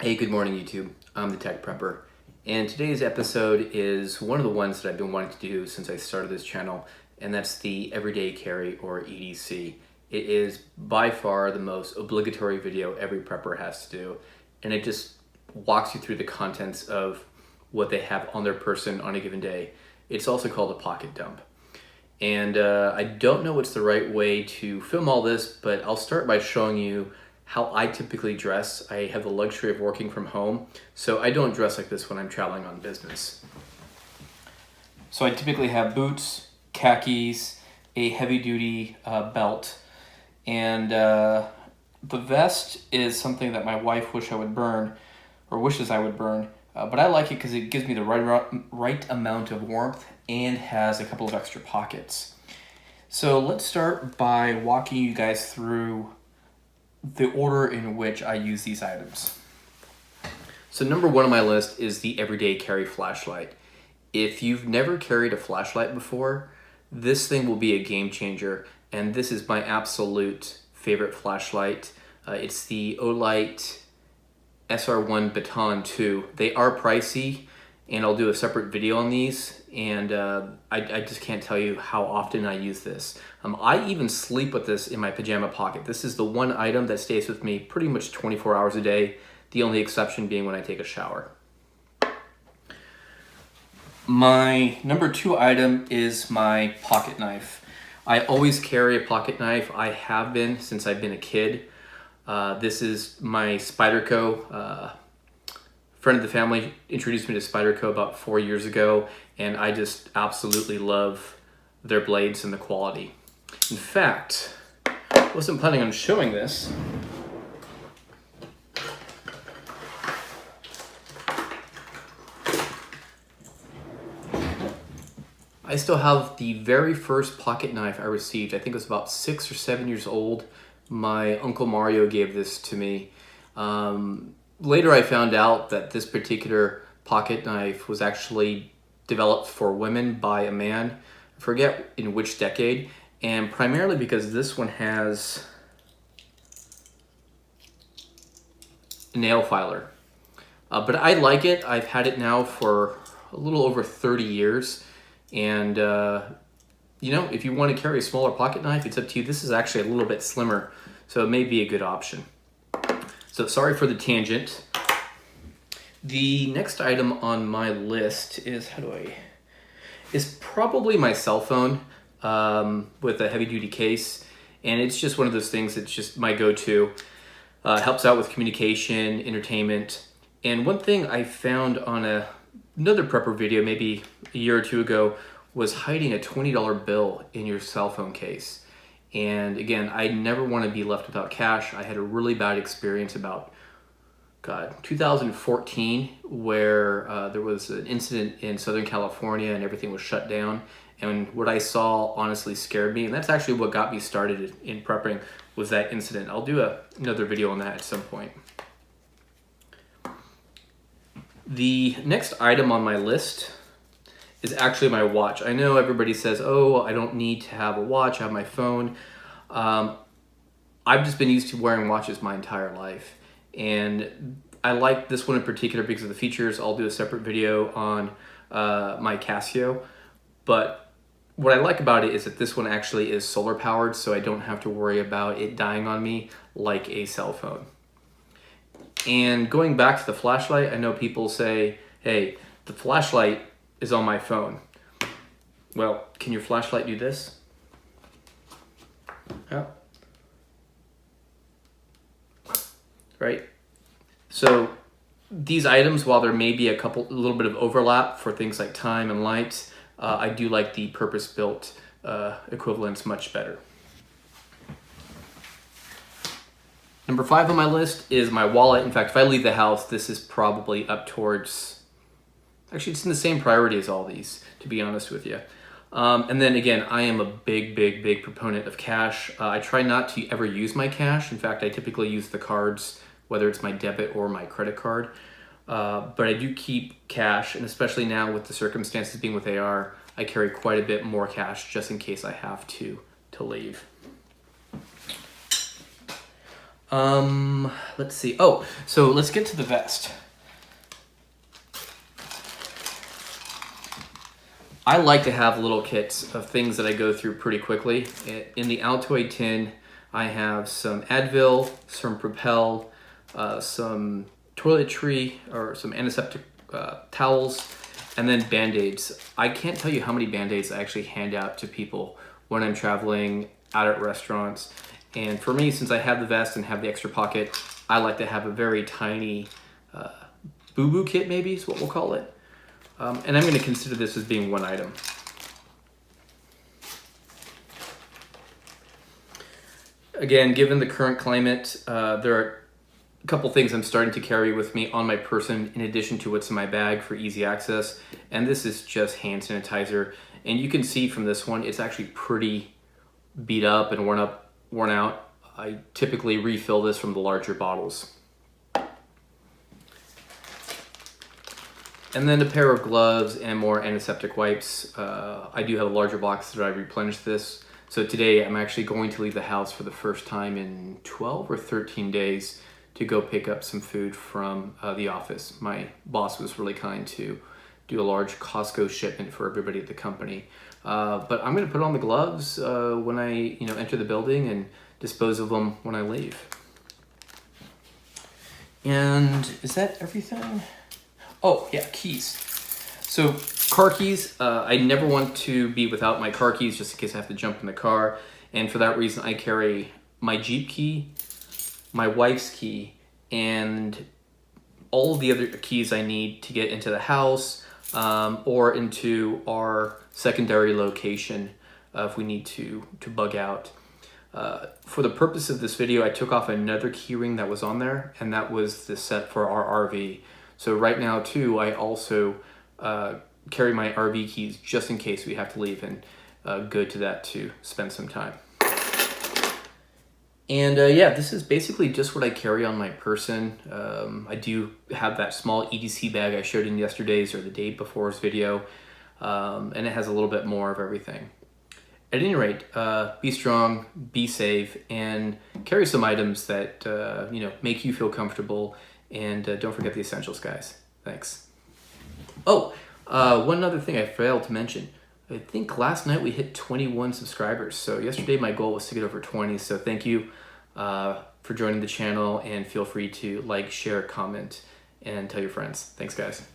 Hey, good morning YouTube. I'm the Tech Prepper, and today's episode is one of the ones that I've been wanting to do since I started this channel, and that's the Everyday Carry or EDC. It is by far the most obligatory video every prepper has to do, and it just walks you through the contents of what they have on their person on a given day. It's also called a pocket dump. And I don't know what's the right way to film all this, but I'll start by showing you how I typically dress. I have the luxury of working from home, so I don't dress like this when I'm traveling on business. So I typically have boots, khakis, a heavy-duty belt, and the vest is something that my wife wishes I would burn, but I like it because it gives me the right amount of warmth and has a couple of extra pockets. So let's start by walking you guys through the order in which I use these items. So number one on my list is the Everyday Carry flashlight. If you've never carried a flashlight before, this thing will be a game changer, and this is my absolute favorite flashlight. It's the Olight SR1 Baton 2. They are pricey, and I'll do a separate video on these, and I just can't tell you how often I use this. I even sleep with this in my pajama pocket. This is the one item that stays with me pretty much 24 hours a day, the only exception being when I take a shower. My number two item is my pocket knife. I always carry a pocket knife. I have been since I've been a kid. This is my Spyderco. Friend of the family introduced me to Spyderco about 4 years ago, and I just absolutely love their blades and the quality. In fact, I wasn't planning on showing this. I still have the very first pocket knife I received. I think it was about 6 or 7 years old. My Uncle Mario gave this to me. Later I found out that this particular pocket knife was actually developed for women by a man. I forget in which decade, and primarily because this one has a nail filer. But I like it. I've had it now for a little over 30 years, and you know, if you want to carry a smaller pocket knife, it's up to you. This is actually a little bit slimmer, so it may be a good option. So sorry for the tangent. The next item on my list is, is probably my cell phone with a heavy duty case. And it's just one of those things that's just my go-to. Helps out with communication, entertainment. And one thing I found on another prepper video maybe a year or two ago was hiding a $20 bill in your cell phone case. And again, I never want to be left without cash. I had a really bad experience about, 2014, where there was an incident in Southern California and everything was shut down. And what I saw honestly scared me. And that's actually what got me started in prepping, was that incident. I'll do another video on that at some point. The next item on my list is actually my watch. I know everybody says, oh, I don't need to have a watch, I have my phone. I've just been used to wearing watches my entire life. And I like this one in particular because of the features. I'll do a separate video on my Casio. But what I like about it is that this one actually is solar powered, so I don't have to worry about it dying on me like a cell phone. And going back to the flashlight, I know people say, hey, the flashlight is on my phone. Well, can your flashlight do this? Yeah. Right? So these items, while there may be a little bit of overlap for things like time and light, I do like the purpose-built equivalents much better. Number 5 on my list is my wallet. In fact, if I leave the house, this is probably up towards, actually it's in the same priority as all these, to be honest with you. And then again, I am a big proponent of cash. I try not to ever use my cash. In fact, I typically use the cards, whether it's my debit or my credit card. But I do keep cash, and especially now with the circumstances being with AR, I carry quite a bit more cash just in case I have to leave. Let's see. Oh, so let's get to the vest. I like to have little kits of things that I go through pretty quickly. In the Altoid tin, I have some Advil, some Propel, some toiletry or some antiseptic towels, and then Band-Aids. I can't tell you how many Band-Aids I actually hand out to people when I'm traveling out at restaurants. And for me, since I have the vest and have the extra pocket, I like to have a very tiny boo-boo kit, maybe is what we'll call it. And I'm going to consider this as being one item. Again, given the current climate, there are a couple things I'm starting to carry with me on my person in addition to what's in my bag for easy access. And this is just hand sanitizer. And you can see from this one, it's actually pretty beat up and worn out. I typically refill this from the larger bottles. And then a pair of gloves and more antiseptic wipes. I do have a larger box that I replenish this. So today I'm actually going to leave the house for the first time in 12 or 13 days to go pick up some food from the office. My boss was really kind to do a large Costco shipment for everybody at the company. But I'm gonna put on the gloves when I enter the building and dispose of them when I leave. And is that everything? Oh yeah, keys. So car keys, I never want to be without my car keys just in case I have to jump in the car. And for that reason, I carry my Jeep key, my wife's key, and all of the other keys I need to get into the house or into our secondary location if we need to bug out. For the purpose of this video, I took off another key ring that was on there, and that was the set for our RV. So right now too, I also carry my RV keys just in case we have to leave and go to that to spend some time. And yeah, this is basically just what I carry on my person. I do have that small EDC bag I showed in yesterday's or the day before's video, and it has a little bit more of everything. At any rate, be strong, be safe, and carry some items that make you feel comfortable. And don't forget the essentials, guys. Thanks. Oh, one other thing I failed to mention. I think last night we hit 21 subscribers. So yesterday my goal was to get over 20. So thank you for joining the channel, and feel free to like, share, comment, and tell your friends. Thanks, guys.